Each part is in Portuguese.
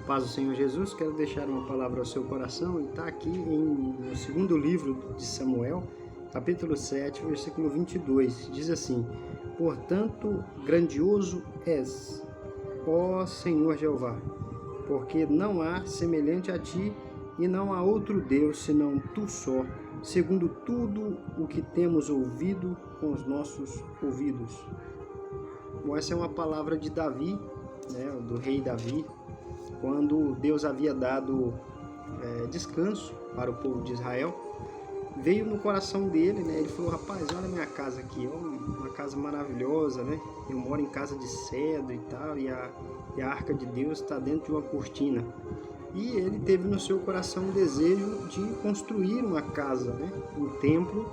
Paz do Senhor Jesus, quero deixar uma palavra ao seu coração e está aqui no segundo livro de Samuel, capítulo 7, versículo 22. Diz assim: Portanto, grandioso és, ó Senhor Jeová, porque não há semelhante a ti e não há outro Deus senão tu só, segundo tudo o que temos ouvido com os nossos ouvidos. Bom, essa é uma palavra de Davi, do rei Davi, quando Deus havia dado descanso para o povo de Israel. Veio no coração dele, ele falou: rapaz, olha a minha casa aqui, uma casa maravilhosa, eu moro em casa de cedro e tal, e a arca de Deus está dentro de uma cortina. E ele teve no seu coração o desejo de construir uma casa, um templo,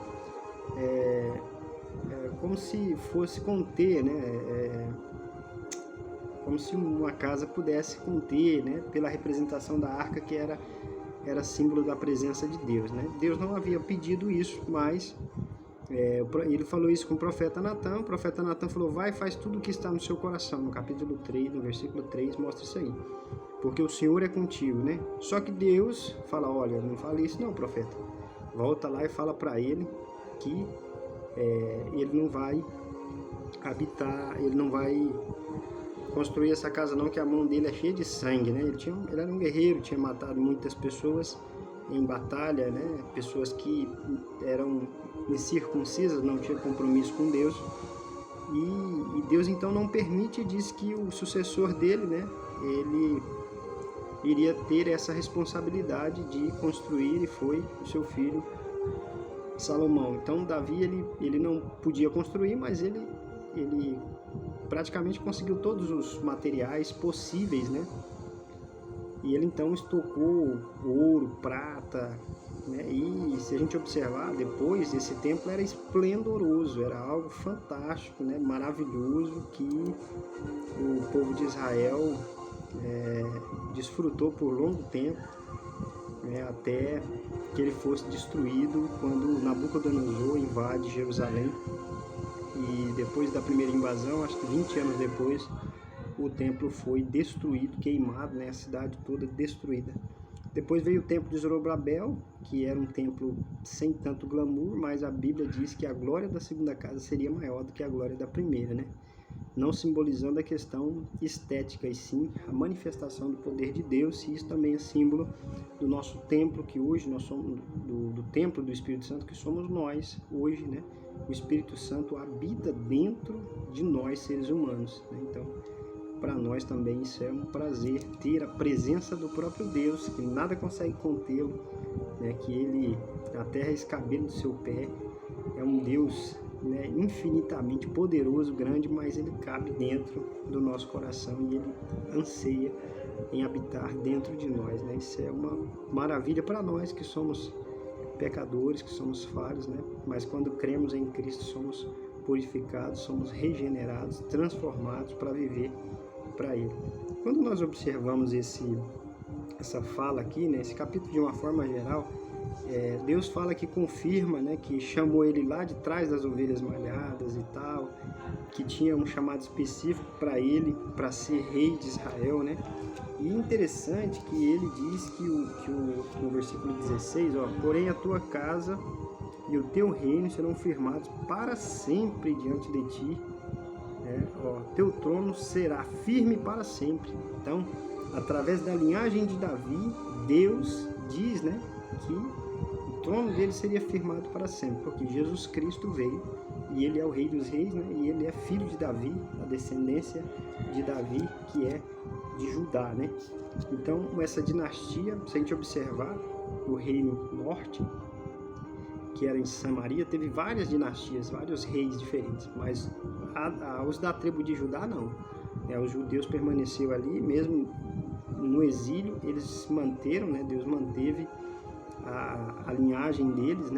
como se fosse conter, como se uma casa pudesse conter, pela representação da arca, que era símbolo da presença de Deus. Deus não havia pedido isso, mas ele falou isso com o profeta Natan. O profeta Natan falou: vai, faz tudo o que está no seu coração. No capítulo 3, no versículo 3, mostra isso aí. Porque o Senhor é contigo, Só que Deus fala: olha, não fale isso não, profeta. Volta lá e fala para ele que ele não vai habitar, ele não vai construir essa casa não, que a mão dele é cheia de sangue, ele era um guerreiro, tinha matado muitas pessoas em batalha, pessoas que eram incircuncisas, não tinham compromisso com Deus, e Deus então não permite, diz que o sucessor dele, ele iria ter essa responsabilidade de construir, e foi o seu filho Salomão. Então Davi, ele não podia construir, mas ele praticamente conseguiu todos os materiais possíveis, E ele então estocou ouro, prata, E se a gente observar depois, esse templo era esplendoroso, era algo fantástico, maravilhoso, que o povo de Israel desfrutou por longo tempo, até que ele fosse destruído quando Nabucodonosor invade Jerusalém. E depois da primeira invasão, acho que 20 anos depois, o templo foi destruído, queimado, a cidade toda destruída. Depois veio o templo de Zorobabel, que era um templo sem tanto glamour, mas a Bíblia diz que a glória da segunda casa seria maior do que a glória da primeira, Não simbolizando a questão estética, e sim a manifestação do poder de Deus. E isso também é símbolo do nosso templo, que hoje nós somos, do templo do Espírito Santo, que somos nós hoje, O Espírito Santo habita dentro de nós, seres humanos, Então, para nós também isso é um prazer, ter a presença do próprio Deus, que nada consegue contê-lo, que a terra é escabelo do seu pé. É um Deus, infinitamente poderoso, grande, mas ele cabe dentro do nosso coração e ele anseia em habitar dentro de nós, Isso é uma maravilha para nós que somos pecadores, que somos falhos, Mas quando cremos em Cristo, somos purificados, somos regenerados, transformados para viver para Ele. Quando nós observamos essa fala aqui, esse capítulo de uma forma geral, Deus fala que confirma, que chamou ele lá de trás das ovelhas malhadas e tal, que tinha um chamado específico para ele, para ser rei de Israel, E interessante que ele diz que no versículo 16, porém a tua casa e o teu reino serão firmados para sempre diante de ti, teu trono será firme para sempre. Então, através da linhagem de Davi, Deus diz, que o trono dele seria firmado para sempre, porque Jesus Cristo veio e ele é o rei dos reis, e ele é filho de Davi, a descendência de Davi, que é de Judá, Então, essa dinastia, se a gente observar o reino norte, que era em Samaria, teve várias dinastias, vários reis diferentes, mas os da tribo de Judá não. Os judeus permaneceram ali, mesmo no exílio, eles se manteram, Deus manteve a linhagem deles,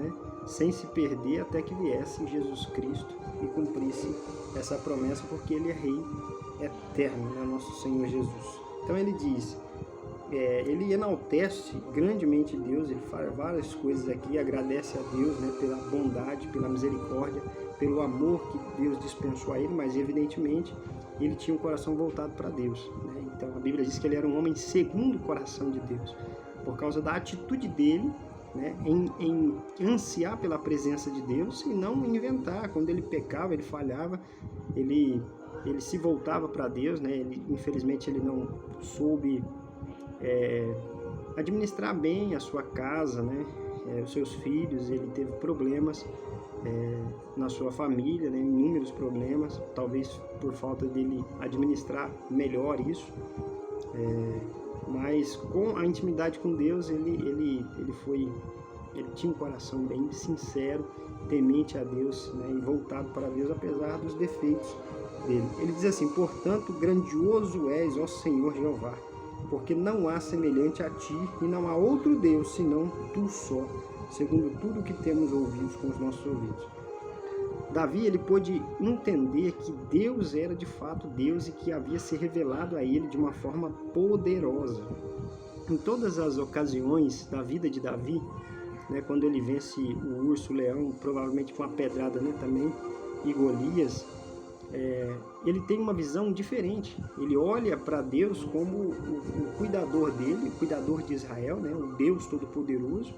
sem se perder, até que viesse Jesus Cristo e cumprisse essa promessa, porque ele é rei eterno, nosso Senhor Jesus. Então ele diz, ele enaltece grandemente Deus, ele fala várias coisas aqui, agradece a Deus, pela bondade, pela misericórdia, pelo amor que Deus dispensou a ele, mas evidentemente ele tinha um coração voltado para Deus, Então a Bíblia diz que ele era um homem segundo o coração de Deus, por causa da atitude dele, né, em ansiar pela presença de Deus e não inventar. Quando ele pecava, ele falhava, ele se voltava para Deus, né? Infelizmente ele não soube administrar bem a sua casa, né? Os seus filhos, ele teve problemas na sua família, né? Inúmeros problemas, talvez por falta dele administrar melhor isso. Mas com a intimidade com Deus, ele tinha um coração bem sincero, temente a Deus, né, e voltado para Deus, apesar dos defeitos dele. Ele diz assim: portanto, grandioso és, ó Senhor Jeová, porque não há semelhante a ti, e não há outro Deus, senão tu só, segundo tudo que temos ouvido com os nossos ouvidos. Davi, ele pôde entender que Deus era de fato Deus e que havia se revelado a ele de uma forma poderosa. Em todas as ocasiões da vida de Davi, né, quando ele vence o urso, o leão, provavelmente com a pedrada, né, também, e Golias, ele tem uma visão diferente. Ele olha para Deus como o cuidador dele, o cuidador de Israel, né, o Deus Todo-Poderoso,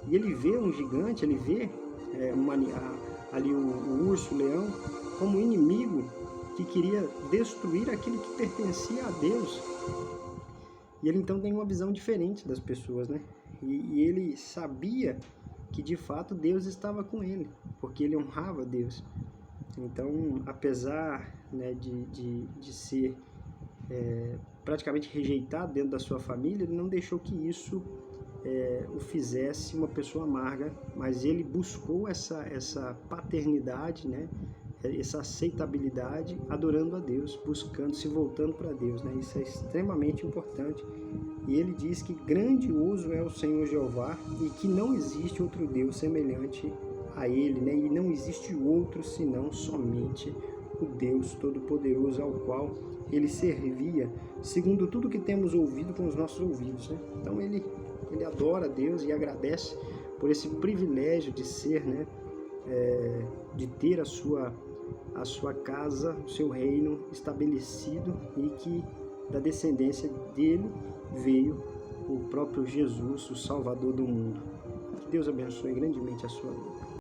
e ele vê um gigante, ele vê ali o urso, o leão, como inimigo que queria destruir aquilo que pertencia a Deus. E ele então tem uma visão diferente das pessoas, né? E ele sabia que de fato Deus estava com ele, porque ele honrava Deus. Então, apesar, né, de ser praticamente rejeitado dentro da sua família, ele não deixou que isso o fizesse uma pessoa amarga, mas ele buscou essa paternidade, né, essa aceitabilidade, adorando a Deus, buscando, se voltando para Deus, né? Isso é extremamente importante. E ele diz que grandioso é o Senhor Jeová e que não existe outro Deus semelhante a ele, né? E não existe outro senão somente o Deus Todo-Poderoso, ao qual ele servia, segundo tudo que temos ouvido com os nossos ouvidos, né? Então ele adora a Deus e agradece por esse privilégio de ser, né, de ter a sua casa, o seu reino estabelecido, e que da descendência dele veio o próprio Jesus, o Salvador do mundo. Que Deus abençoe grandemente a sua vida.